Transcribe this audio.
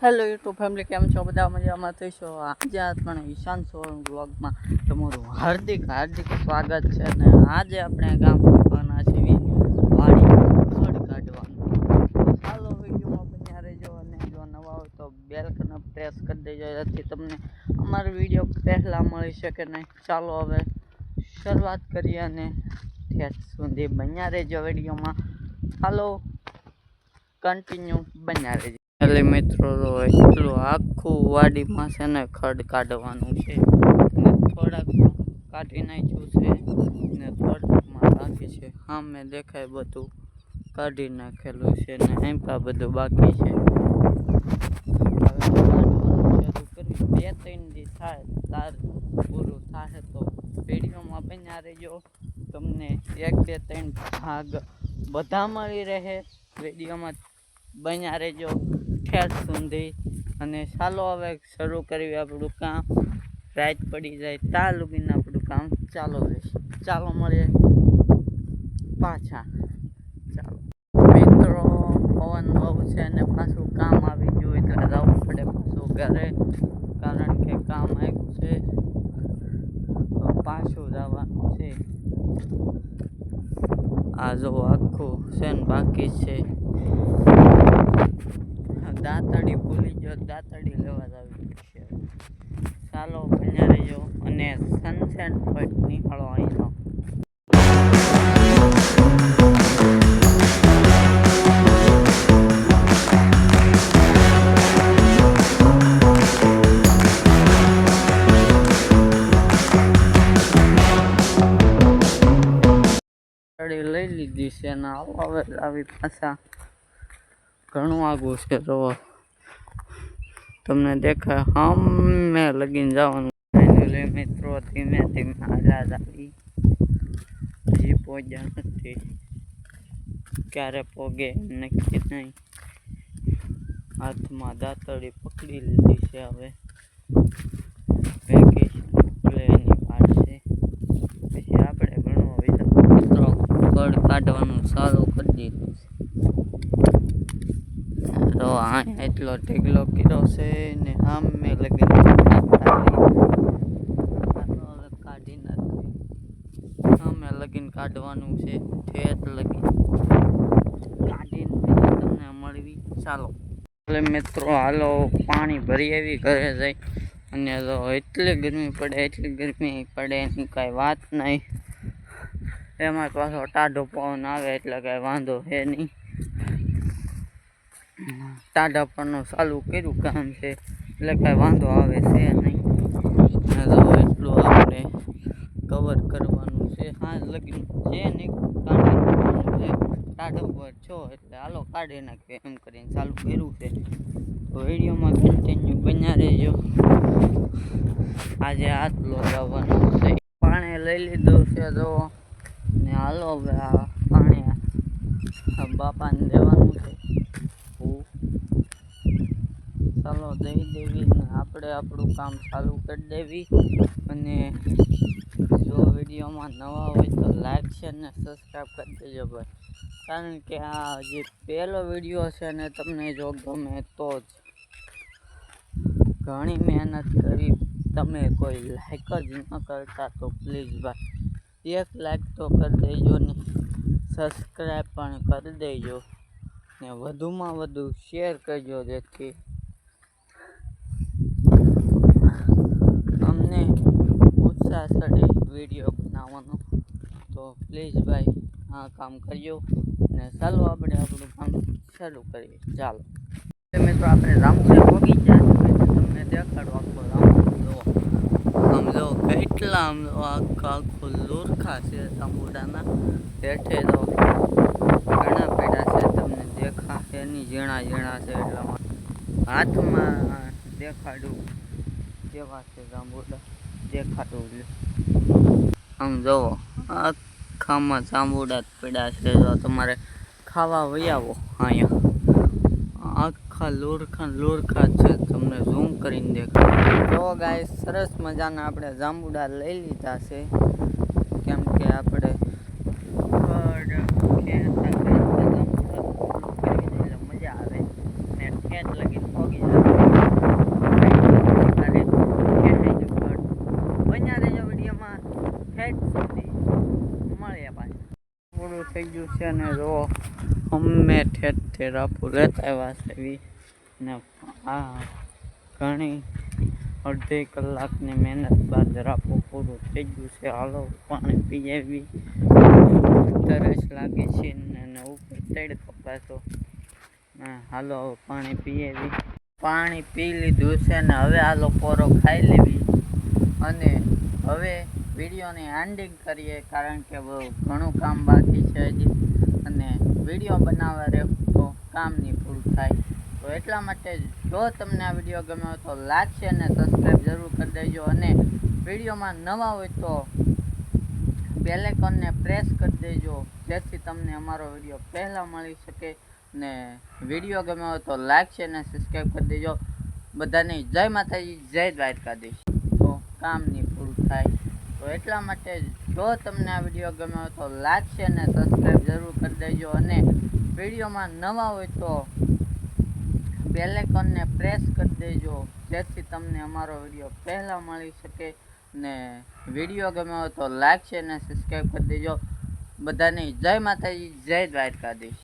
Hello YouTube family, કેમ છો? બધા મજામાં થઈશો? આજે પણ ઈશાન સોળ બ્લોગમાં તમારું હાર્દિક સ્વાગત છે. અને આજે આપણે ગામ કરવાના છીએ વાડી ખડ કાઢવાનું. ચાલો વિડીયોમાં બન્યા રહેજો, અને જો નવા હોય તો બેલ કન પ્રેસ કરી દેજો, જેથી તમને અમારો વિડીયો પહેલાં મળી શકે નહીં. ચાલો હવે શરૂઆત કરીએ અને ઠેઠ સુધી બન્યા રહેજો વિડીયોમાં. ચાલો કન્ટિન્યુ બન્યા રહેજો. એટલે મિત્રો એટલું આખું વાડીમાં છે ને ખડ કાઢવાનું છે, ને થોડાક કાઢી નાખ્યું છે ને થોડાકમાં બાકી છે. હા, મેં દેખાય બધું કાઢી નાખેલું છે ને એમ બધું બાકી છે. હવે કાઢવાનું શરૂ કરી 2-3 દી થાય તાર પૂરું થાય તો વિડીયોમાં બન્યા રહેજો. તમને 1-2-3 ભાગ બધા મળી રહે વિડીયોમાં બન્યા રહેજો ઠેઠ સુધી. અને ચાલો હવે શરૂ કરવી આપણું કામ. રાત પડી જાય ત્યાં લગીને આપણું કામ ચાલુ રહેશે. ચાલો મળીએ પાછા. ચાલો મિત્રો, પવન બહુ છે અને પાછું કામ આવી ગયું એટલે જવું પડે પાછું ઘરે, કારણ કે કામ આવ્યું છે તો પાછું જવાનું છે. આ જો આખું છે ને બાકી છે. દાંતડી ભૂલી ગયો, દાંતડી લેવા જ આવી પડશે. ચાલો બન્યા રહેજો અને સનસેટ પોઈન્ટ નીકળો અહીંનો. લઈ લીધી છે ને હવે આવી પાછા ઘણું આગું છે. તો તમને દેખાય હમે લગીને જવાનું. મિત્રો ધીમે ધીમે આઝાદ આવી હજી પહોંચ્યા નથી, ક્યારે પોગે નક્કી નહીં. હાથમાં દાંતડી પકડી લીધી છે. હવે વેકેશન પ્લેની કાઢશે પછી આપણે ઘણું મિત્રો ખડ કાઢવાનું સારું કરી દીધું છે. તો આ એટલો ઢીગલો કર્યો છે ને આમ મેં લગીને કાઢી નથી. અમે લગીને કાઢવાનું છે ઠેઠ લગીને કાઢીને તમને મળવી. ચાલો એટલે મિત્રો હાલો પાણી ભરી આવી ઘરે જઈ. અને તો એટલી ગરમી પડે એની કાંઈ વાત નહીં. એમાં પાછો ટાઢો પવન આવે એટલે કાંઈ વાંધો છે નહીં. ટાઢા પવનનું ચાલુ કર્યું કામ છે એટલે કાંઈ વાંધો આવે છે નહીં. એટલું આપણે કવર કરવાનું છે. હા લગીન છે નહીં કાઢી છે. ટાઢો પર છો એટલે હાલો કાઢી નાખીએ એમ કરીને ચાલુ કર્યું છે. તો વિડીયોમાં કન્ટિન્યુ બન્યા રહેજો. આજે આટલો જવાનું છે. પાણી લઈ લીધું છે તો ને હાલો હવે આ પાણી બાપાને દેવાનું છે. ચાલો દઈ દેવી ને આપણે આપણું કામ ચાલુ કરી દેવી. અને જો વિડીયોમાં નવા હોય તો લાઈક શેર ને સબસ્ક્રાઈબ કરી દેજો ભાઈ, કારણ કે આ જે પહેલો વિડીયો છે ને તમને જો ગમે તો જ. ઘણી મહેનત કરી, તમે કોઈ લાઈક જ ન કરતા તો પ્લીઝ ભાઈ 1 લાઈક તો કરી દેજો ને સબસ્ક્રાઈબ પણ કરી દેજો ને વધુમાં વધુ શેર કરજો, જેથી અમને ઉત્સાહ ચડે વિડીયો બનાવવાનો. તો પ્લીઝ ભાઈ આ કામ કરજો ને ચાલો આપણે આપણું કામ શરૂ કરીએ. ચાલો મિત્રો, આપણે રામપુરા પહોંચી ગયા છે. તમને દેખાડો આખો રામપુર આમ જો કેટલા આખું લુરખા છે રામપુરાના. હેઠે તો ઘણા પેડા છે, તમને દેખાશે એની ઝીણા છે. એટલા હાથમાં દેખાડું કેવા છે જાંબુડા, દેખાડું. આમ જુઓ આખામાં જાંબુડા પડ્યા છે. જો તમારે ખાવા વહી આવો અહીંયા આખા લુરખા છે. તમને ઝૂમ કરીને દેખાડું. જો ગાય સરસ મજાના આપણે જાંબુડા લઈ લીધા છે, કેમ કે આપણે મજા આવે ને ઠેઠ લગીને પહોંચી જાય. છે ને જો અમે ઠેર રાપુ લેતા આવ્યા છે એવી ને આ ઘણી અડધી કલાકની મહેનત બાદ રાપુ પૂરું થઈ ગયું છે. હાલો પાણી પીએ એવી તરસ લાગે છે ને ઉપર તડકો પાછો. હાલો હવે પાણી પીએ એવી પાણી પી લીધું છે ને હવે હાલો પોરો ખાઈ લેવી અને હવે વિડીયોની એન્ડિંગ કરીએ કારણ કે બહુ ઘણું કામ બાકી છે હજી અને વિડીયો બનાવવા રહેવું તો કામ નહીં પૂરું થાય. તો એટલા માટે જો તમને આ વિડીયો ગમ્યો તો લાઈક છે અને સબસ્ક્રાઈબ જરૂર કરી દેજો અને વિડીયોમાં નવા હોય તો બેલ આઇકોનને પ્રેસ કરી દેજો જેથી તમને અમારો વિડીયો પહેલાં મળી શકે ને વિડીયો ગમ્યો હોય તો લાઈક છે અને સબસ્ક્રાઈબ કરી દેજો. બધાની જય માતાજી, જય દ્વારકાધીશ. તો કામ નહીં પૂરું થાય. તો એટલા માટે જો તમને આ વિડીયો ગમ્યો હોય તો લાઈક છે અને સબસ્ક્રાઈબ જરૂર કરી દેજો અને વિડીયોમાં નવા હોય તો બેલ આઇકોનને પ્રેસ કરી દેજો જેથી તમને અમારો વિડીયો પહેલાં મળી શકે ને વિડીયો ગમ્યો હોય તો લાઈક છે અને સબસ્ક્રાઈબ કરી દેજો. બધાની જય માતાજી, જય દ્વારકાધીશ.